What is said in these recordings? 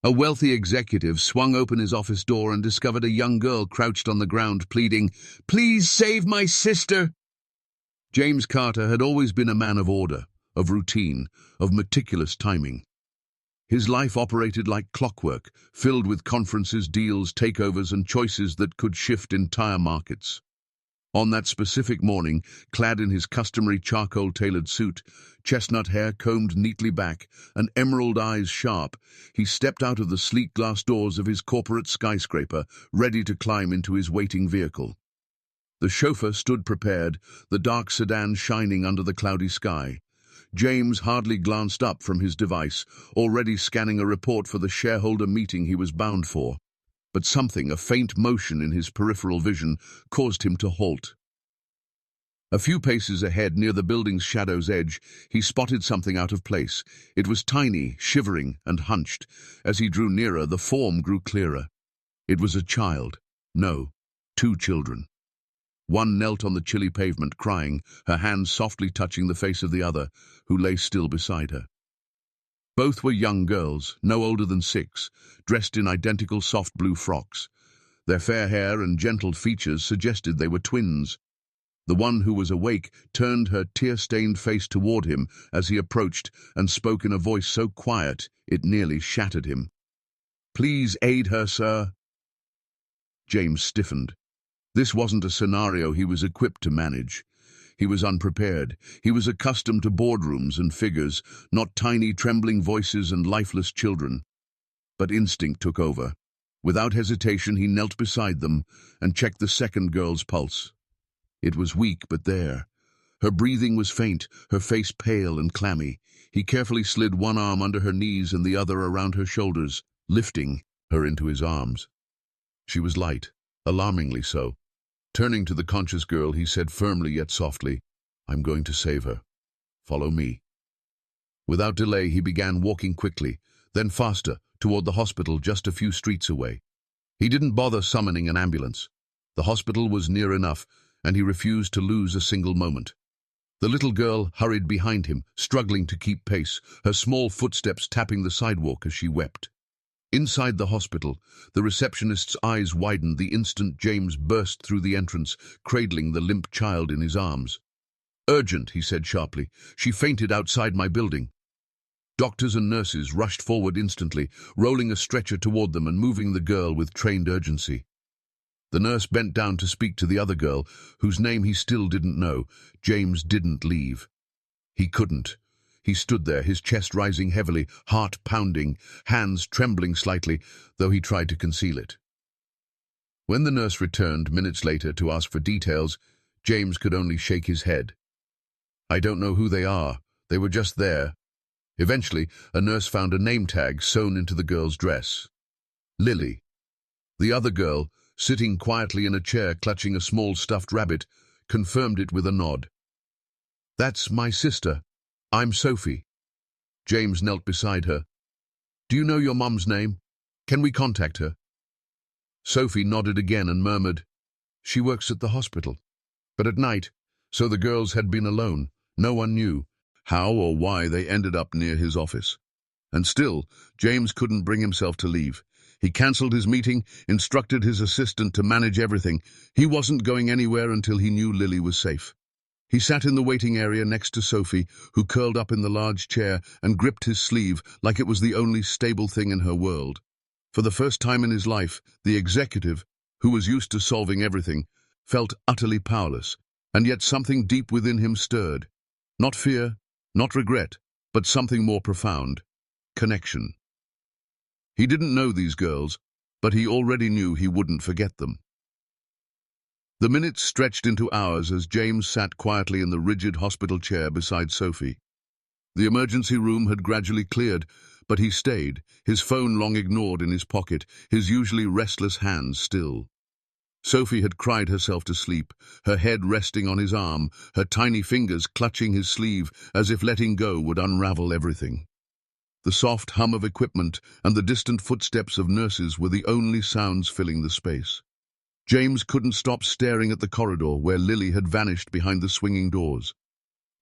A wealthy executive swung open his office door and discovered a young girl crouched on the ground pleading, "Please save my sister!" James Carter had always been a man of order, of routine, of meticulous timing. His life operated like clockwork, filled with conferences, deals, takeovers, and choices that could shift entire markets. On that specific morning, clad in his customary charcoal-tailored suit, chestnut hair combed neatly back, and emerald eyes sharp, he stepped out of the sleek glass doors of his corporate skyscraper, ready to climb into his waiting vehicle. The chauffeur stood prepared, the dark sedan shining under the cloudy sky. James hardly glanced up from his device, already scanning a report for the shareholder meeting he was bound for. But something, a faint motion in his peripheral vision, caused him to halt. A few paces ahead, near the building's shadow's edge, he spotted something out of place. It was tiny, shivering, and hunched. As he drew nearer, the form grew clearer. It was a child. No, two children. One knelt on the chilly pavement, crying, her hands softly touching the face of the other, who lay still beside her. Both were young girls, no older than 6, dressed in identical soft blue frocks. Their fair hair and gentle features suggested they were twins. The one who was awake turned her tear-stained face toward him as he approached and spoke in a voice so quiet it nearly shattered him. "Please aid her, sir." James stiffened. This wasn't a scenario he was equipped to manage. He was unprepared. He was accustomed to boardrooms and figures, not tiny, trembling voices and lifeless children. But instinct took over. Without hesitation, he knelt beside them and checked the second girl's pulse. It was weak, but there. Her breathing was faint, her face pale and clammy. He carefully slid one arm under her knees and the other around her shoulders, lifting her into his arms. She was light, alarmingly so. Turning to the conscious girl, he said firmly yet softly, "I'm going to save her. Follow me." Without delay, he began walking quickly, then faster, toward the hospital just a few streets away. He didn't bother summoning an ambulance. The hospital was near enough, and he refused to lose a single moment. The little girl hurried behind him, struggling to keep pace, her small footsteps tapping the sidewalk as she wept. Inside the hospital, the receptionist's eyes widened the instant James burst through the entrance, cradling the limp child in his arms. "Urgent," he said sharply. "She fainted outside my building." Doctors and nurses rushed forward instantly, rolling a stretcher toward them and moving the girl with trained urgency. The nurse bent down to speak to the other girl, whose name he still didn't know. James didn't leave. He couldn't. He stood there, his chest rising heavily, heart pounding, hands trembling slightly, though he tried to conceal it. When the nurse returned minutes later to ask for details, James could only shake his head. "I don't know who they are. They were just there." Eventually, a nurse found a name tag sewn into the girl's dress. Lily. The other girl, sitting quietly in a chair clutching a small stuffed rabbit, confirmed it with a nod. "That's my sister. I'm Sophie." James knelt beside her. "Do you know your mum's name? Can we contact her?" Sophie nodded again and murmured, "She works at the hospital." But at night, so the girls had been alone. No one knew how or why they ended up near his office. And still, James couldn't bring himself to leave. He cancelled his meeting, instructed his assistant to manage everything. He wasn't going anywhere until he knew Lily was safe. He sat in the waiting area next to Sophie, who curled up in the large chair and gripped his sleeve like it was the only stable thing in her world. For the first time in his life, the executive, who was used to solving everything, felt utterly powerless, and yet something deep within him stirred. Not fear, not regret, but something more profound. Connection. He didn't know these girls, but he already knew he wouldn't forget them. The minutes stretched into hours as James sat quietly in the rigid hospital chair beside Sophie. The emergency room had gradually cleared, but he stayed, his phone long ignored in his pocket, his usually restless hands still. Sophie had cried herself to sleep, her head resting on his arm, her tiny fingers clutching his sleeve as if letting go would unravel everything. The soft hum of equipment and the distant footsteps of nurses were the only sounds filling the space. James couldn't stop staring at the corridor where Lily had vanished behind the swinging doors.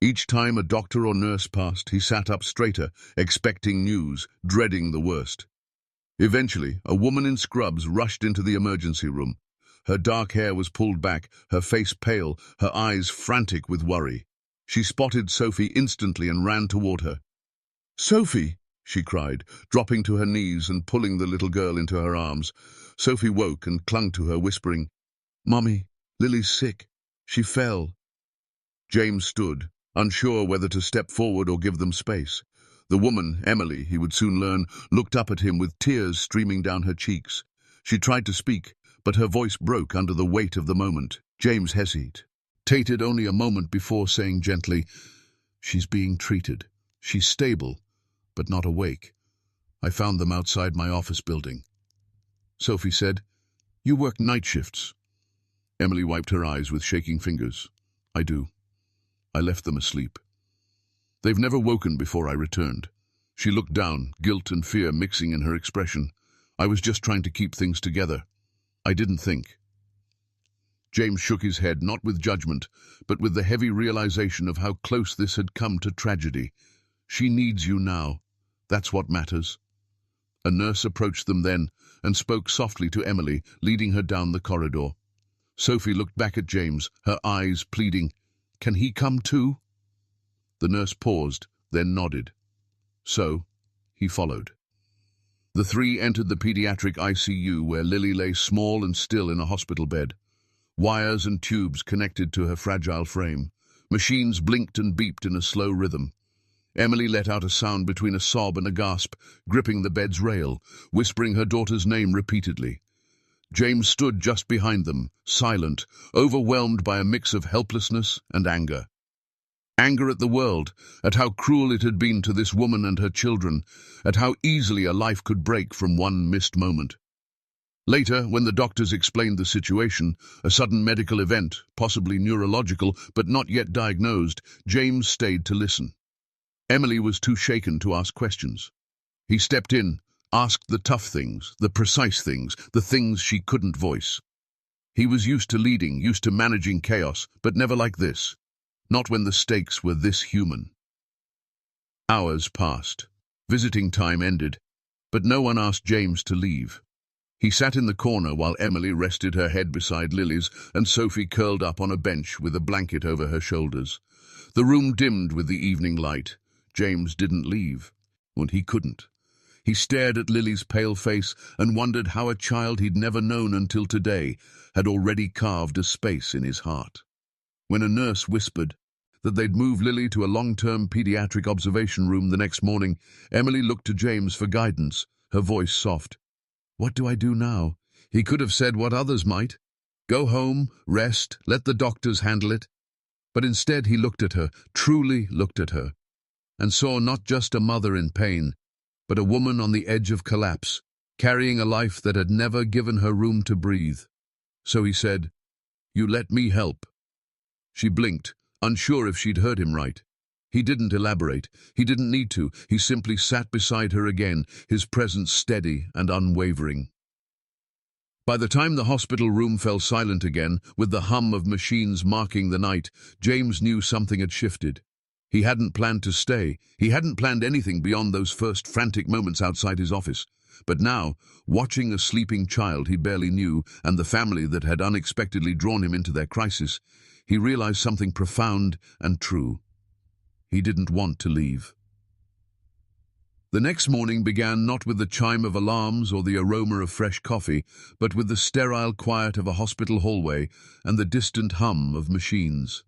Each time a doctor or nurse passed, he sat up straighter, expecting news, dreading the worst. Eventually, a woman in scrubs rushed into the emergency room. Her dark hair was pulled back, her face pale, her eyes frantic with worry. She spotted Sophie instantly and ran toward her. "Sophie!" she cried, dropping to her knees and pulling the little girl into her arms. Sophie woke and clung to her, whispering, "Mommy, Lily's sick. She fell." James stood, unsure whether to step forward or give them space. The woman, Emily, he would soon learn, looked up at him with tears streaming down her cheeks. She tried to speak, but her voice broke under the weight of the moment. James hesitated only a moment before saying gently, "She's being treated. She's stable, but not awake. I found them outside my office building." Sophie said, "You work night shifts." Emily wiped her eyes with shaking fingers. "I do. I left them asleep. They've never woken before I returned." She looked down, guilt and fear mixing in her expression. "I was just trying to keep things together. I didn't think." James shook his head, not with judgment, but with the heavy realization of how close this had come to tragedy. "She needs you now. That's what matters." A nurse approached them then and spoke softly to Emily, leading her down the corridor. Sophie looked back at James, her eyes pleading, "Can he come too?" The nurse paused, then nodded. So, he followed. The three entered the pediatric ICU where Lily lay small and still in a hospital bed. Wires and tubes connected to her fragile frame. Machines blinked and beeped in a slow rhythm. Emily let out a sound between a sob and a gasp, gripping the bed's rail, whispering her daughter's name repeatedly. James stood just behind them, silent, overwhelmed by a mix of helplessness and anger. Anger at the world, at how cruel it had been to this woman and her children, at how easily a life could break from one missed moment. Later, when the doctors explained the situation, a sudden medical event, possibly neurological, but not yet diagnosed, James stayed to listen. Emily was too shaken to ask questions. He stepped in, asked the tough things, the precise things, the things she couldn't voice. He was used to leading, used to managing chaos, but never like this. Not when the stakes were this human. Hours passed. Visiting time ended, but no one asked James to leave. He sat in the corner while Emily rested her head beside Lily's and Sophie curled up on a bench with a blanket over her shoulders. The room dimmed with the evening light. James didn't leave, and he couldn't. He stared at Lily's pale face and wondered how a child he'd never known until today had already carved a space in his heart. When a nurse whispered that they'd move Lily to a long-term pediatric observation room the next morning, Emily looked to James for guidance, her voice soft. "What do I do now?" He could have said what others might. Go home, rest, let the doctors handle it. But instead he looked at her, truly looked at her, and saw not just a mother in pain, but a woman on the edge of collapse, carrying a life that had never given her room to breathe. So he said, "You let me help." She blinked, unsure if she'd heard him right. He didn't elaborate. He didn't need to. He simply sat beside her again, his presence steady and unwavering. By the time the hospital room fell silent again, with the hum of machines marking the night, James knew something had shifted. He hadn't planned to stay. He hadn't planned anything beyond those first frantic moments outside his office. But now, watching a sleeping child he barely knew and the family that had unexpectedly drawn him into their crisis, he realized something profound and true. He didn't want to leave. The next morning began not with the chime of alarms or the aroma of fresh coffee, but with the sterile quiet of a hospital hallway and the distant hum of machines.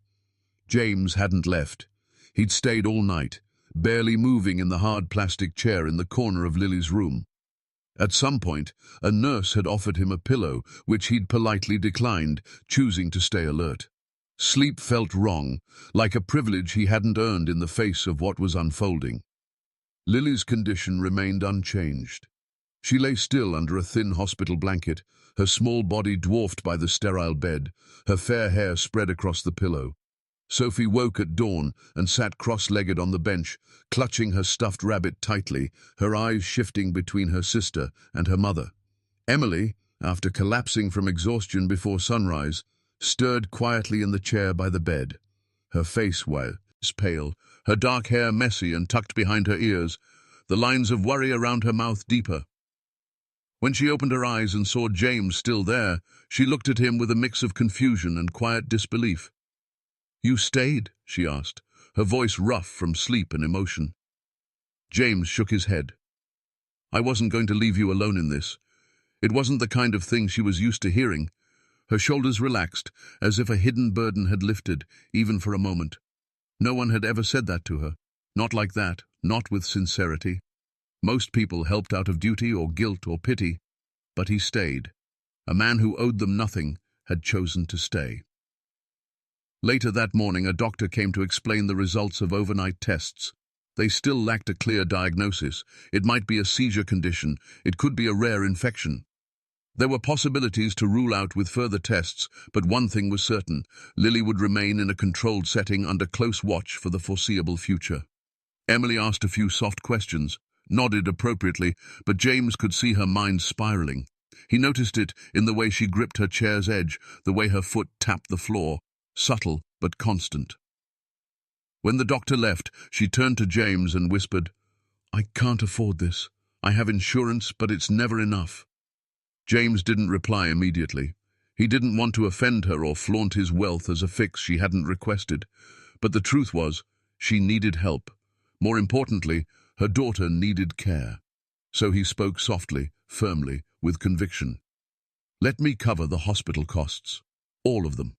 James hadn't left. He'd stayed all night, barely moving in the hard plastic chair in the corner of Lily's room. At some point, a nurse had offered him a pillow, which he'd politely declined, choosing to stay alert. Sleep felt wrong, like a privilege he hadn't earned in the face of what was unfolding. Lily's condition remained unchanged. She lay still under a thin hospital blanket, her small body dwarfed by the sterile bed, her fair hair spread across the pillow. Sophie woke at dawn and sat cross-legged on the bench, clutching her stuffed rabbit tightly, her eyes shifting between her sister and her mother. Emily, after collapsing from exhaustion before sunrise, stirred quietly in the chair by the bed. Her face was pale, her dark hair messy and tucked behind her ears, the lines of worry around her mouth deeper. When she opened her eyes and saw James still there, she looked at him with a mix of confusion and quiet disbelief. "You stayed?" she asked, her voice rough from sleep and emotion. James shook his head. "I wasn't going to leave you alone in this." It wasn't the kind of thing she was used to hearing. Her shoulders relaxed, as if a hidden burden had lifted, even for a moment. No one had ever said that to her. Not like that, not with sincerity. Most people helped out of duty or guilt or pity, but he stayed. A man who owed them nothing had chosen to stay. Later that morning, a doctor came to explain the results of overnight tests. They still lacked a clear diagnosis. It might be a seizure condition. It could be a rare infection. There were possibilities to rule out with further tests, but one thing was certain: Lily would remain in a controlled setting under close watch for the foreseeable future. Emily asked a few soft questions, nodded appropriately, but James could see her mind spiraling. He noticed it in the way she gripped her chair's edge, the way her foot tapped the floor, subtle but constant. When the doctor left, she turned to James and whispered, "I can't afford this. I have insurance, but it's never enough." James didn't reply immediately. He didn't want to offend her or flaunt his wealth as a fix she hadn't requested. But the truth was, she needed help. More importantly, her daughter needed care. So he spoke softly, firmly, with conviction. "Let me cover the hospital costs. All of them."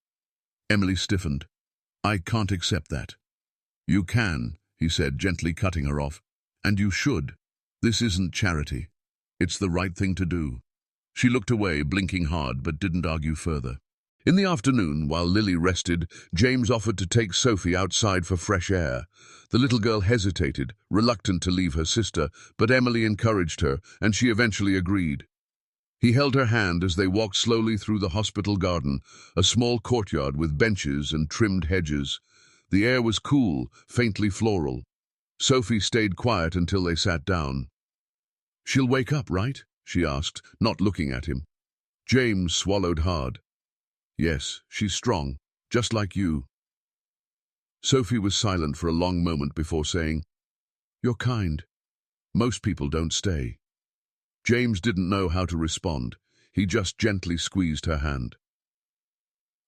Emily stiffened. "I can't accept that." "You can," he said, gently cutting her off. "And you should. This isn't charity. It's the right thing to do." She looked away, blinking hard, but didn't argue further. In the afternoon, while Lily rested, James offered to take Sophie outside for fresh air. The little girl hesitated, reluctant to leave her sister, but Emily encouraged her, and she eventually agreed. He held her hand as they walked slowly through the hospital garden, a small courtyard with benches and trimmed hedges. The air was cool, faintly floral. Sophie stayed quiet until they sat down. "She'll wake up, right?" she asked, not looking at him. James swallowed hard. "Yes, she's strong, just like you." Sophie was silent for a long moment before saying, "You're kind. Most people don't stay." James didn't know how to respond. He just gently squeezed her hand.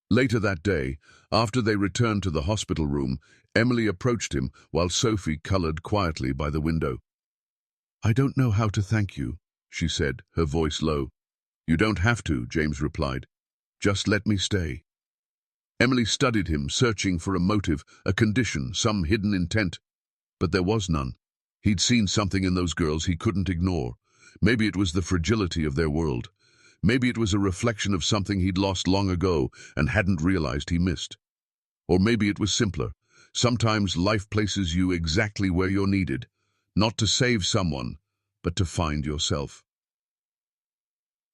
Later that day, after they returned to the hospital room, Emily approached him while Sophie colored quietly by the window. "I don't know how to thank you," she said, her voice low. "You don't have to," James replied. "Just let me stay." Emily studied him, searching for a motive, a condition, some hidden intent. But there was none. He'd seen something in those girls he couldn't ignore. Maybe it was the fragility of their world. Maybe it was a reflection of something he'd lost long ago and hadn't realized he missed. Or maybe it was simpler. Sometimes life places you exactly where you're needed, not to save someone, but to find yourself.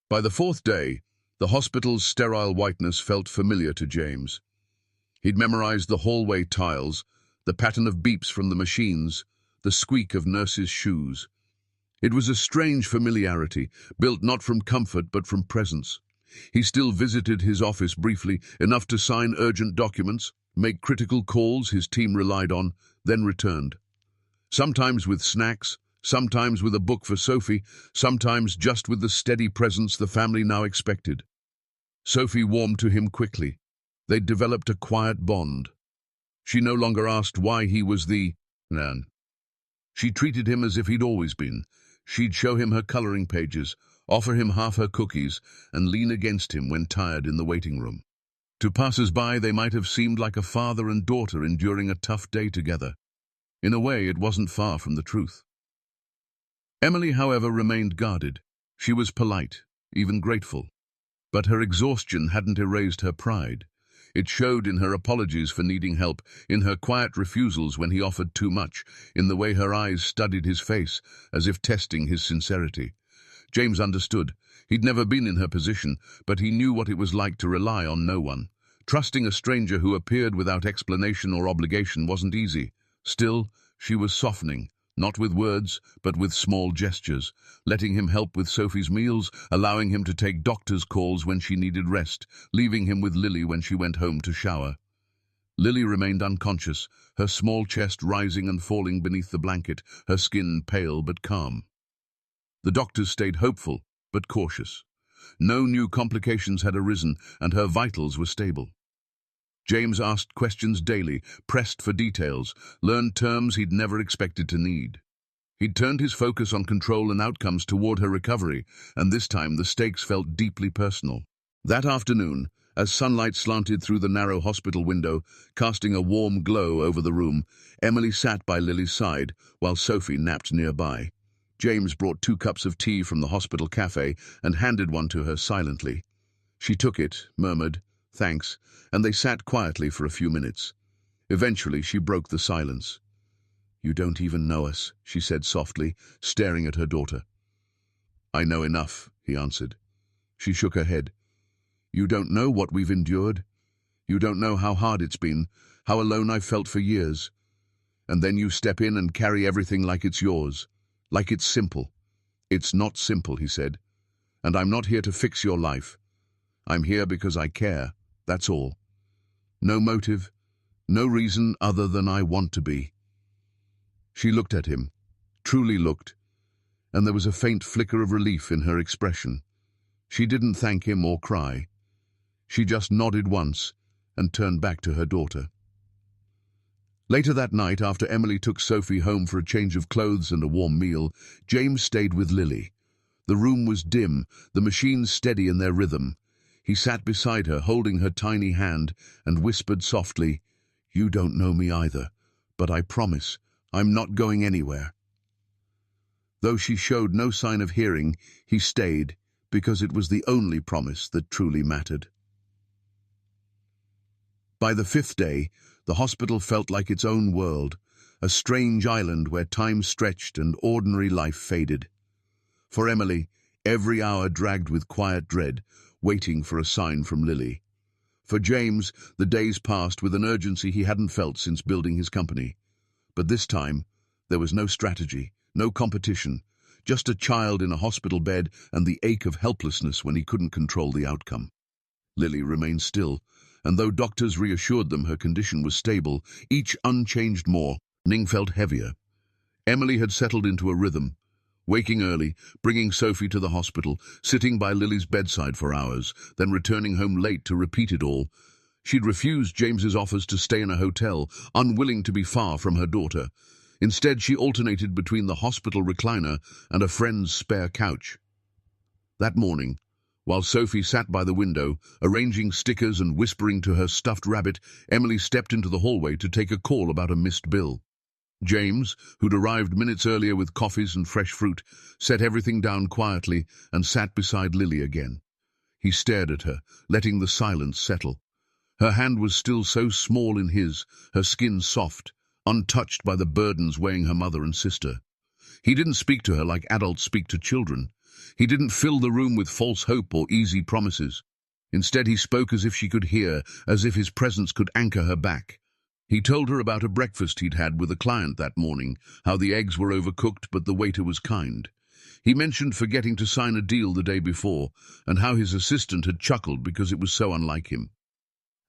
By the fourth day, the hospital's sterile whiteness felt familiar to James. He'd memorized the hallway tiles, the pattern of beeps from the machines, the squeak of nurses' shoes. It was a strange familiarity, built not from comfort but from presence. He still visited his office briefly, enough to sign urgent documents, make critical calls his team relied on, then returned. Sometimes with snacks, sometimes with a book for Sophie, sometimes just with the steady presence the family now expected. Sophie warmed to him quickly. They'd developed a quiet bond. She no longer asked why he was the man. She treated him as if he'd always been. She'd show him her coloring pages, offer him half her cookies, and lean against him when tired in the waiting room. To passers-by, they might have seemed like a father and daughter enduring a tough day together. In a way, it wasn't far from the truth. Emily, however, remained guarded. She was polite, even grateful. But her exhaustion hadn't erased her pride. It showed in her apologies for needing help, in her quiet refusals when he offered too much, in the way her eyes studied his face, as if testing his sincerity. James understood. He'd never been in her position, but he knew what it was like to rely on no one. Trusting a stranger who appeared without explanation or obligation wasn't easy. Still, she was softening, not with words, but with small gestures, letting him help with Sophie's meals, allowing him to take doctor's calls when she needed rest, leaving him with Lily when she went home to shower. Lily remained unconscious, her small chest rising and falling beneath the blanket, her skin pale but calm. The doctors stayed hopeful, but cautious. No new complications had arisen, and her vitals were stable. James asked questions daily, pressed for details, learned terms he'd never expected to need. He'd turned his focus on control and outcomes toward her recovery, and this time the stakes felt deeply personal. That afternoon, as sunlight slanted through the narrow hospital window, casting a warm glow over the room, Emily sat by Lily's side, while Sophie napped nearby. James brought 2 cups of tea from the hospital cafe and handed one to her silently. She took it, murmured, "Thanks," and they sat quietly for a few minutes. Eventually, she broke the silence. "You don't even know us," she said softly, staring at her daughter. "I know enough," he answered. She shook her head. "You don't know what we've endured. You don't know how hard it's been, how alone I've felt for years. And then you step in and carry everything like it's yours, like it's simple." "It's not simple," he said. "And I'm not here to fix your life. I'm here because I care, that's all. No motive, no reason other than I want to be." She looked at him, truly looked, and there was a faint flicker of relief in her expression. She didn't thank him or cry. She just nodded once and turned back to her daughter. Later that night, after Emily took Sophie home for a change of clothes and a warm meal, James stayed with Lily. The room was dim, the machines steady in their rhythm. He sat beside her, holding her tiny hand, and whispered softly, "You don't know me either, but I promise I'm not going anywhere." Though she showed no sign of hearing, he stayed, because it was the only promise that truly mattered. By the 5th day, the hospital felt like its own world, a strange island where time stretched and ordinary life faded. For Emily, every hour dragged with quiet dread, waiting for a sign from Lily. For James, the days passed with an urgency he hadn't felt since building his company. But this time, there was no strategy, no competition, just a child in a hospital bed and the ache of helplessness when he couldn't control the outcome. Lily remained still, and though doctors reassured them her condition was stable, each unchanged morning felt heavier. Emily had settled into a rhythm, waking early, bringing Sophie to the hospital, sitting by Lily's bedside for hours, then returning home late to repeat it all. She'd refused James's offers to stay in a hotel, unwilling to be far from her daughter. Instead, she alternated between the hospital recliner and a friend's spare couch. That morning, while Sophie sat by the window, arranging stickers and whispering to her stuffed rabbit, Emily stepped into the hallway to take a call about a missed bill. James, who'd arrived minutes earlier with coffees and fresh fruit, set everything down quietly and sat beside Lily again. He stared at her, letting the silence settle. Her hand was still so small in his, her skin soft, untouched by the burdens weighing her mother and sister. He didn't speak to her like adults speak to children. He didn't fill the room with false hope or easy promises. Instead, he spoke as if she could hear, as if his presence could anchor her back. He told her about a breakfast he'd had with a client that morning, how the eggs were overcooked but the waiter was kind. He mentioned forgetting to sign a deal the day before, and how his assistant had chuckled because it was so unlike him.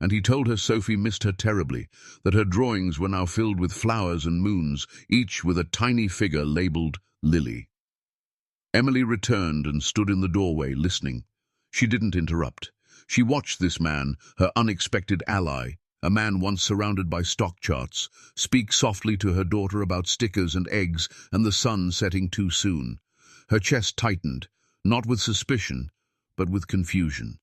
And he told her Sophie missed her terribly, that her drawings were now filled with flowers and moons, each with a tiny figure labeled Lily. Emily returned and stood in the doorway, listening. She didn't interrupt. She watched this man, her unexpected ally, a man once surrounded by stock charts, speak softly to her daughter about stickers and eggs and the sun setting too soon. Her chest tightened, not with suspicion, but with confusion.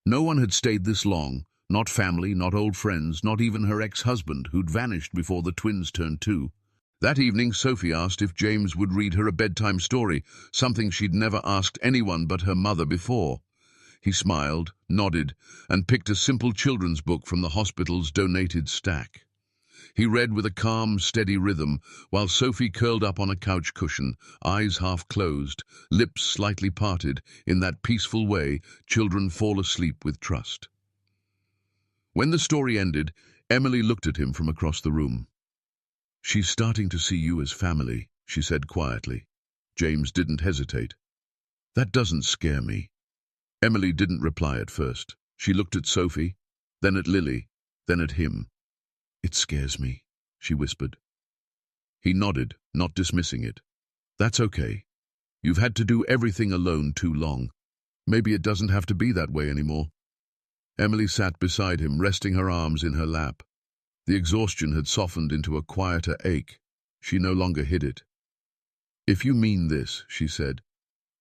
No one had stayed this long, not family, not old friends, not even her ex-husband, who'd vanished before the twins turned 2. That evening, Sophie asked if James would read her a bedtime story, something she'd never asked anyone but her mother before. He smiled, nodded, and picked a simple children's book from the hospital's donated stack. He read with a calm, steady rhythm, while Sophie curled up on a couch cushion, eyes half closed, lips slightly parted, in that peaceful way children fall asleep with trust. When the story ended, Emily looked at him from across the room. "She's starting to see you as family," she said quietly. James didn't hesitate. "That doesn't scare me." Emily didn't reply at first. She looked at Sophie, then at Lily, then at him. "It scares me," she whispered. He nodded, not dismissing it. "That's okay. You've had to do everything alone too long. Maybe it doesn't have to be that way anymore." Emily sat beside him, resting her arms in her lap. The exhaustion had softened into a quieter ache. She no longer hid it. "If you mean this," she said,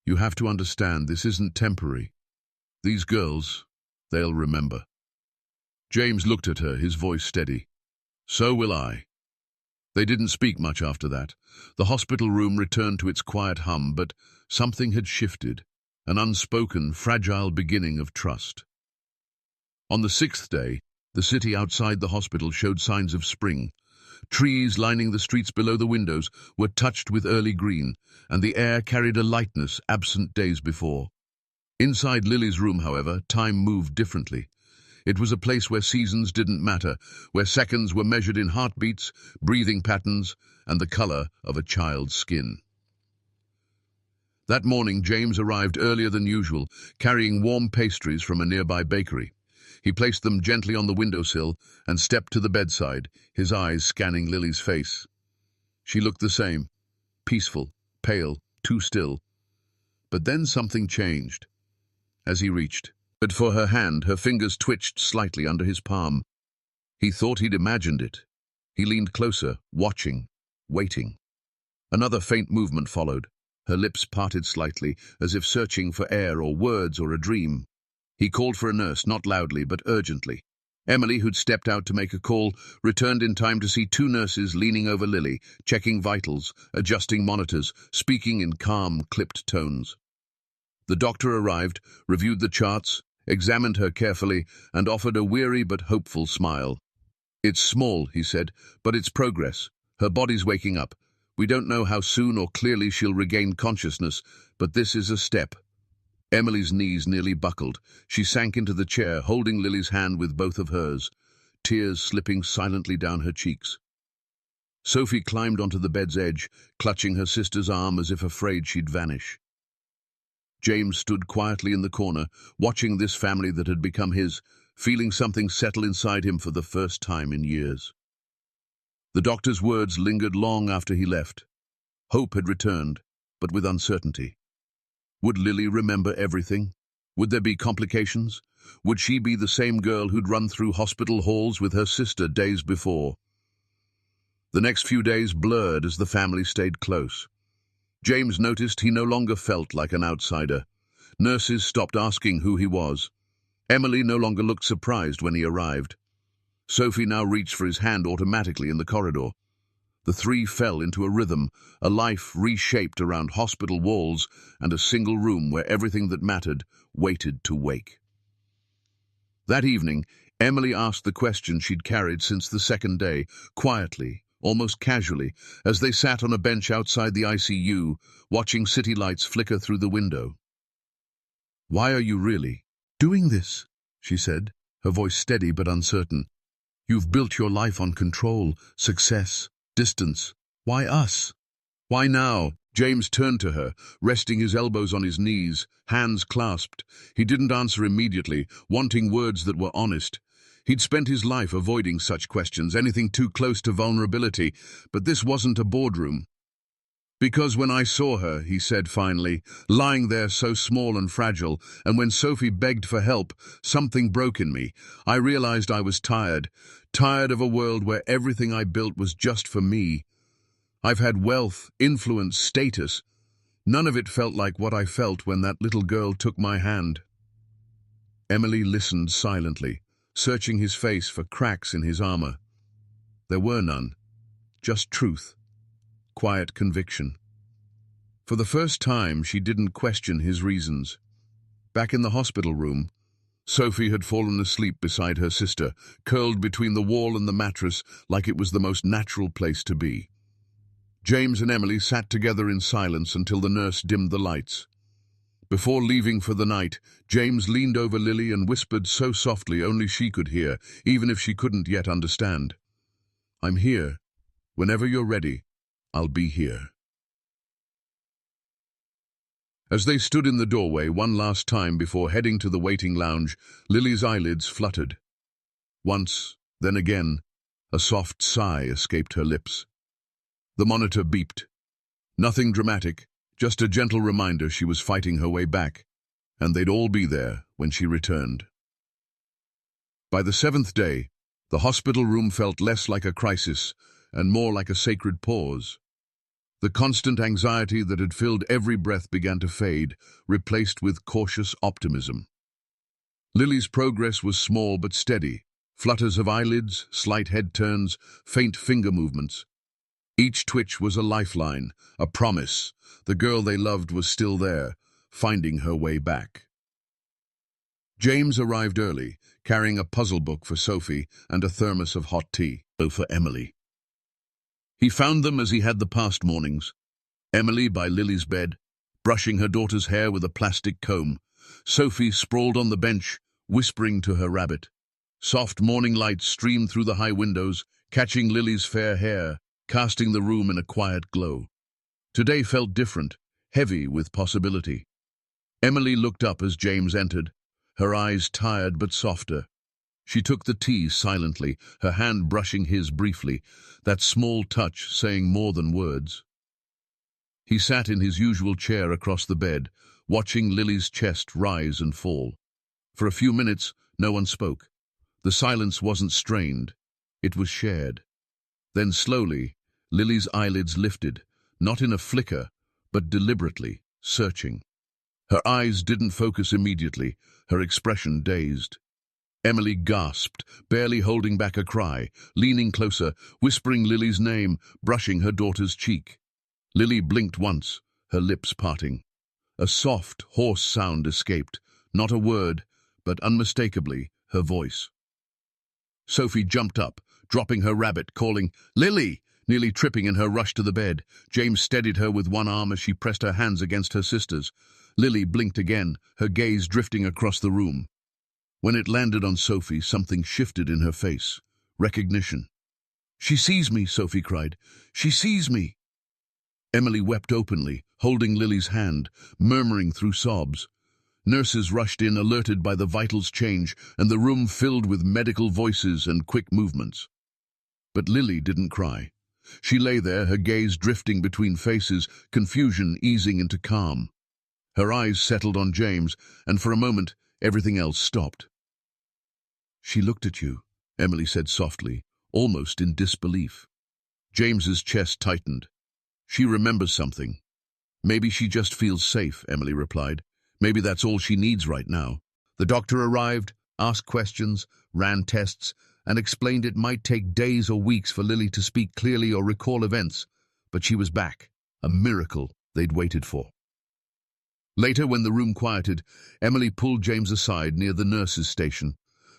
"you have to understand this isn't temporary. These girls, they'll remember." James looked at her, his voice steady. "So will I." They didn't speak much after that. The hospital room returned to its quiet hum, but something had shifted, an unspoken, fragile beginning of trust. On the 6th day, the city outside the hospital showed signs of spring. Trees lining the streets below the windows were touched with early green, and the air carried a lightness absent days before. Inside Lily's room, however, time moved differently. It was a place where seasons didn't matter, where seconds were measured in heartbeats, breathing patterns, and the color of a child's skin. That morning, James arrived earlier than usual, carrying warm pastries from a nearby bakery. He placed them gently on the windowsill and stepped to the bedside, his eyes scanning Lily's face. She looked the same, peaceful, pale, too still. But then something changed. As he reached for her hand, her fingers twitched slightly under his palm. He thought he'd imagined it. He leaned closer, watching, waiting. Another faint movement followed. Her lips parted slightly, as if searching for air or words or a dream. He called for a nurse, not loudly, but urgently. Emily, who'd stepped out to make a call, returned in time to see two nurses leaning over Lily, checking vitals, adjusting monitors, speaking in calm, clipped tones. The doctor arrived, reviewed the charts, examined her carefully, and offered a weary but hopeful smile. "It's small," he said, "but it's progress. Her body's waking up. We don't know how soon or clearly she'll regain consciousness, but this is a step." Emily's knees nearly buckled. She sank into the chair, holding Lily's hand with both of hers, tears slipping silently down her cheeks. Sophie climbed onto the bed's edge, clutching her sister's arm as if afraid she'd vanish. James stood quietly in the corner, watching this family that had become his, feeling something settle inside him for the first time in years. The doctor's words lingered long after he left. Hope had returned, but with uncertainty. Would Lily remember everything? Would there be complications? Would she be the same girl who'd run through hospital halls with her sister days before? The next few days blurred as the family stayed close. James noticed he no longer felt like an outsider. Nurses stopped asking who he was. Emily no longer looked surprised when he arrived. Sophie now reached for his hand automatically in the corridor. The three fell into a rhythm, a life reshaped around hospital walls and a single room where everything that mattered waited to wake. That evening, Emily asked the question she'd carried since the second day, quietly, almost casually, as they sat on a bench outside the ICU, watching city lights flicker through the window. "Why are you really doing this?" she said, her voice steady but uncertain. "You've built your life on control, success, distance. Why us? Why now?" James turned to her, resting his elbows on his knees, hands clasped. He didn't answer immediately, wanting words that were honest. He'd spent his life avoiding such questions, anything too close to vulnerability, but this wasn't a boardroom. "Because when I saw her," he said finally, "lying there so small and fragile, and when Sophie begged for help, something broke in me. I realized I was tired of a world where everything I built was just for me. I've had wealth, influence, status. None of it felt like what I felt when that little girl took my hand." Emily listened silently, searching his face for cracks in his armor. There were none, just truth, quiet conviction. For the first time, she didn't question his reasons. Back in the hospital room, Sophie had fallen asleep beside her sister, curled between the wall and the mattress like it was the most natural place to be. James and Emily sat together in silence until the nurse dimmed the lights. Before leaving for the night, James leaned over Lily and whispered so softly only she could hear, even if she couldn't yet understand. "I'm here. Whenever you're ready, I'll be here." As they stood in the doorway one last time before heading to the waiting lounge, Lily's eyelids fluttered. Once, then again, a soft sigh escaped her lips. The monitor beeped. Nothing dramatic, Just a gentle reminder she was fighting her way back, and they'd all be there when she returned. By the 7th day, the hospital room felt less like a crisis and more like a sacred pause. The constant anxiety that had filled every breath began to fade, replaced with cautious optimism. Lily's progress was small but steady. Flutters of eyelids, slight head turns, faint finger movements. Each twitch was a lifeline, a promise. The girl they loved was still there, finding her way back. James arrived early, carrying a puzzle book for Sophie and a thermos of hot tea for Emily. He found them as he had the past mornings. Emily by Lily's bed, brushing her daughter's hair with a plastic comb. Sophie sprawled on the bench, whispering to her rabbit. Soft morning light streamed through the high windows, catching Lily's fair hair, casting the room in a quiet glow. Today felt different, heavy with possibility. Emily looked up as James entered, her eyes tired but softer. She took the tea silently, her hand brushing his briefly, that small touch saying more than words. He sat in his usual chair across the bed, watching Lily's chest rise and fall. For a few minutes, no one spoke. The silence wasn't strained, it was shared. Then slowly, Lily's eyelids lifted, not in a flicker, but deliberately, searching. Her eyes didn't focus immediately, her expression dazed. Emily gasped, barely holding back a cry, leaning closer, whispering Lily's name, brushing her daughter's cheek. Lily blinked once, her lips parting. A soft, hoarse sound escaped, not a word, but unmistakably her voice. Sophie jumped up, dropping her rabbit, calling, "Lily!" Nearly tripping in her rush to the bed. James steadied her with one arm as she pressed her hands against her sister's. Lily blinked again, her gaze drifting across the room. When it landed on Sophie, something shifted in her face. Recognition. "She sees me," Sophie cried. "She sees me." Emily wept openly, holding Lily's hand, murmuring through sobs. Nurses rushed in, alerted by the vitals change, and the room filled with medical voices and quick movements. But Lily didn't cry. She lay there, her gaze drifting between faces, confusion easing into calm. Her eyes settled on James, and for a moment, everything else stopped. "She looked at you," Emily said softly, almost in disbelief. James's chest tightened. "She remembers something." "Maybe she just feels safe," Emily replied. "Maybe that's all she needs right now." The doctor arrived, asked questions, ran tests, and explained it might take days or weeks for Lily to speak clearly or recall events, but she was back, a miracle they'd waited for. Later, when the room quieted, Emily pulled James aside near the nurse's station.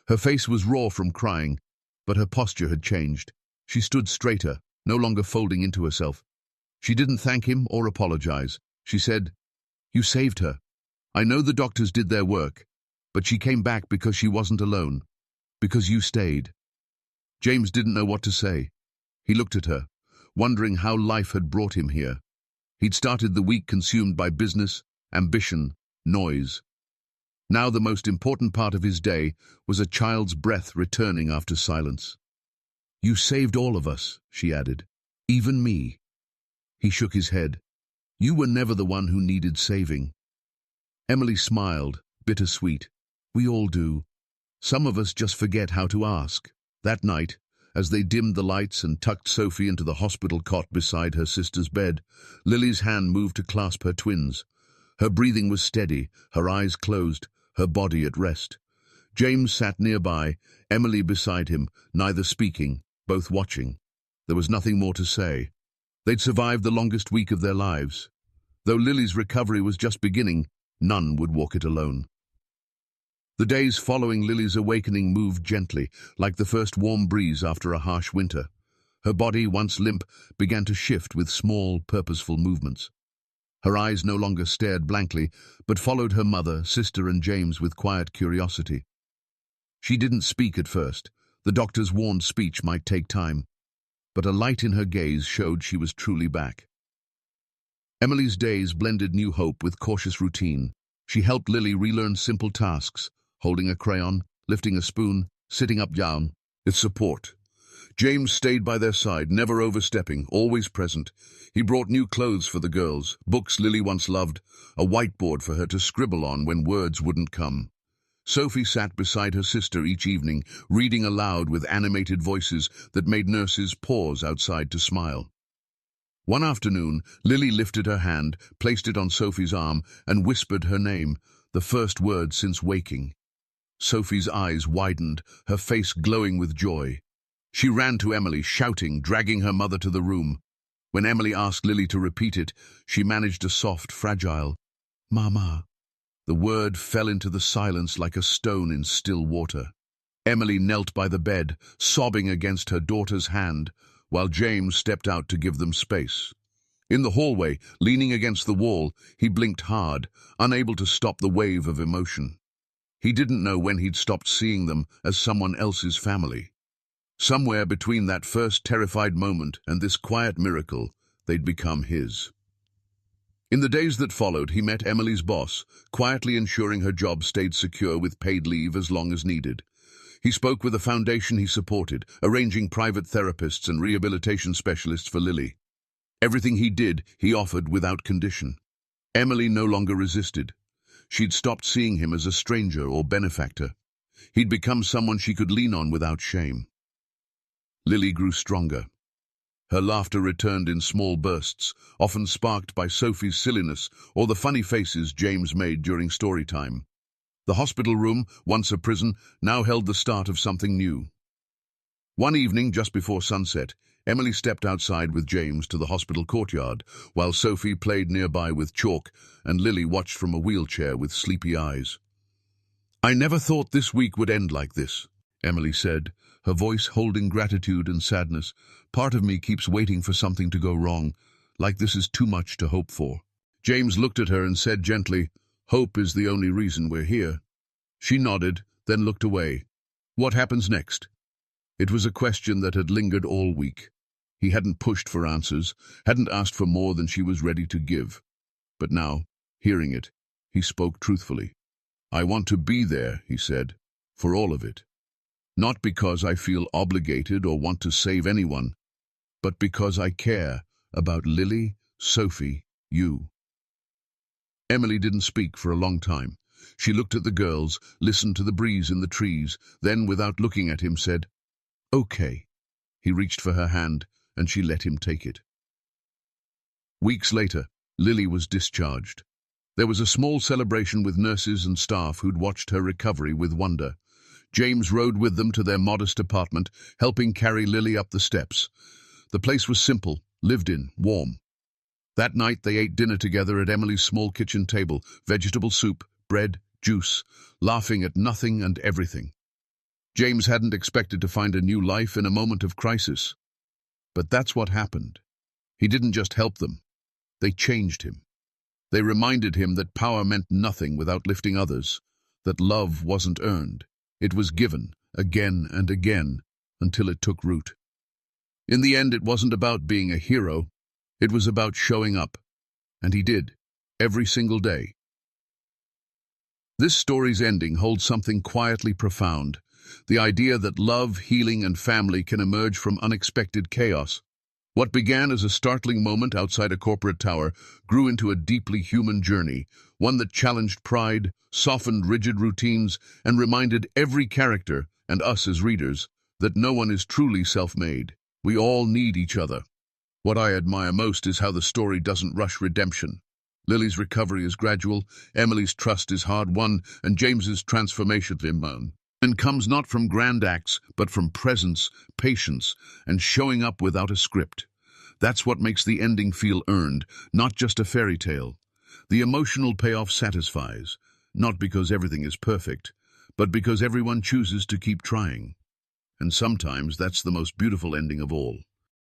Her face was raw from crying, but her posture had changed. She stood straighter, no longer folding into herself. She didn't thank him or apologize. She said, "You saved her. I know the doctors did their work, but she came back because she wasn't alone, because you stayed." James didn't know what to say. He looked at her, wondering how life had brought him here. He'd started the week consumed by business, ambition, noise. Now the most important part of his day was a child's breath returning after silence. "You saved all of us," she added. "Even me." He shook his head. "You were never the one who needed saving." Emily smiled, bittersweet. "We all do. Some of us just forget how to ask." That night, as they dimmed the lights and tucked Sophie into the hospital cot beside her sister's bed, Lily's hand moved to clasp her twins. Her breathing was steady, her eyes closed, her body at rest. James sat nearby, Emily beside him, neither speaking, both watching. There was nothing more to say. They'd survived the longest week of their lives. Though Lily's recovery was just beginning, none would walk it alone. The days following Lily's awakening moved gently, like the first warm breeze after a harsh winter. Her body, once limp, began to shift with small, purposeful movements. Her eyes no longer stared blankly, but followed her mother, sister, and James with quiet curiosity. She didn't speak at first. The doctors warned speech might take time, but a light in her gaze showed she was truly back. Emily's days blended new hope with cautious routine. She helped Lily relearn simple tasks, holding a crayon, lifting a spoon, sitting up down, with support. James stayed by their side, never overstepping, always present. He brought new clothes for the girls, books Lily once loved, a whiteboard for her to scribble on when words wouldn't come. Sophie sat beside her sister each evening, reading aloud with animated voices that made nurses pause outside to smile. One afternoon, Lily lifted her hand, placed it on Sophie's arm, and whispered her name, the first word since waking. Sophie's eyes widened, her face glowing with joy. She ran to Emily, shouting, dragging her mother to the room. When Emily asked Lily to repeat it, she managed a soft, fragile, "Mama." The word fell into the silence like a stone in still water. Emily knelt by the bed, sobbing against her daughter's hand, while James stepped out to give them space. In the hallway, leaning against the wall, he blinked hard, unable to stop the wave of emotion. He didn't know when he'd stopped seeing them as someone else's family. Somewhere between that first terrified moment and this quiet miracle, they'd become his. In the days that followed, he met Emily's boss, quietly ensuring her job stayed secure with paid leave as long as needed. He spoke with a foundation he supported, arranging private therapists and rehabilitation specialists for Lily. Everything he did, he offered without condition. Emily no longer resisted. She'd stopped seeing him as a stranger or benefactor. He'd become someone she could lean on without shame. Lily grew stronger. Her laughter returned in small bursts, often sparked by Sophie's silliness or the funny faces James made during story time. The hospital room, once a prison, now held the start of something new. One evening, just before sunset, Emily stepped outside with James to the hospital courtyard, while Sophie played nearby with chalk and Lily watched from a wheelchair with sleepy eyes. "I never thought this week would end like this," Emily said, her voice holding gratitude and sadness. "Part of me keeps waiting for something to go wrong, like this is too much to hope for." James looked at her and said gently, "Hope is the only reason we're here." She nodded, then looked away. What happens next? It was a question that had lingered all week. He hadn't pushed for answers, hadn't asked for more than she was ready to give. But now, hearing it, he spoke truthfully. "I want to be there," he said, "for all of it. Not because I feel obligated or want to save anyone, but because I care about Lily, Sophie, you." Emily didn't speak for a long time. She looked at the girls, listened to the breeze in the trees, then, without looking at him, said, "Okay." He reached for her hand, and she let him take it. Weeks later, Lily was discharged. There was a small celebration with nurses and staff who'd watched her recovery with wonder. James rode with them to their modest apartment, helping carry Lily up the steps. The place was simple, lived in, warm. That night they ate dinner together at Emily's small kitchen table, vegetable soup, bread, juice, laughing at nothing and everything. James hadn't expected to find a new life in a moment of crisis. But that's what happened. He didn't just help them. They changed him. They reminded him that power meant nothing without lifting others, that love wasn't earned. It was given, again and again, until it took root. In the end, it wasn't about being a hero. It was about showing up. And he did, every single day. This story's ending holds something quietly profound. The idea that love, healing, and family can emerge from unexpected chaos. What began as a startling moment outside a corporate tower grew into a deeply human journey, one that challenged pride, softened rigid routines, and reminded every character, and us as readers, that no one is truly self-made. We all need each other. What I admire most is how the story doesn't rush redemption. Lily's recovery is gradual, Emily's trust is hard-won, and James's transformation and comes not from grand acts, but from presence, patience, and showing up without a script. That's what makes the ending feel earned, not just a fairy tale. The emotional payoff satisfies, not because everything is perfect, but because everyone chooses to keep trying. And sometimes that's the most beautiful ending of all.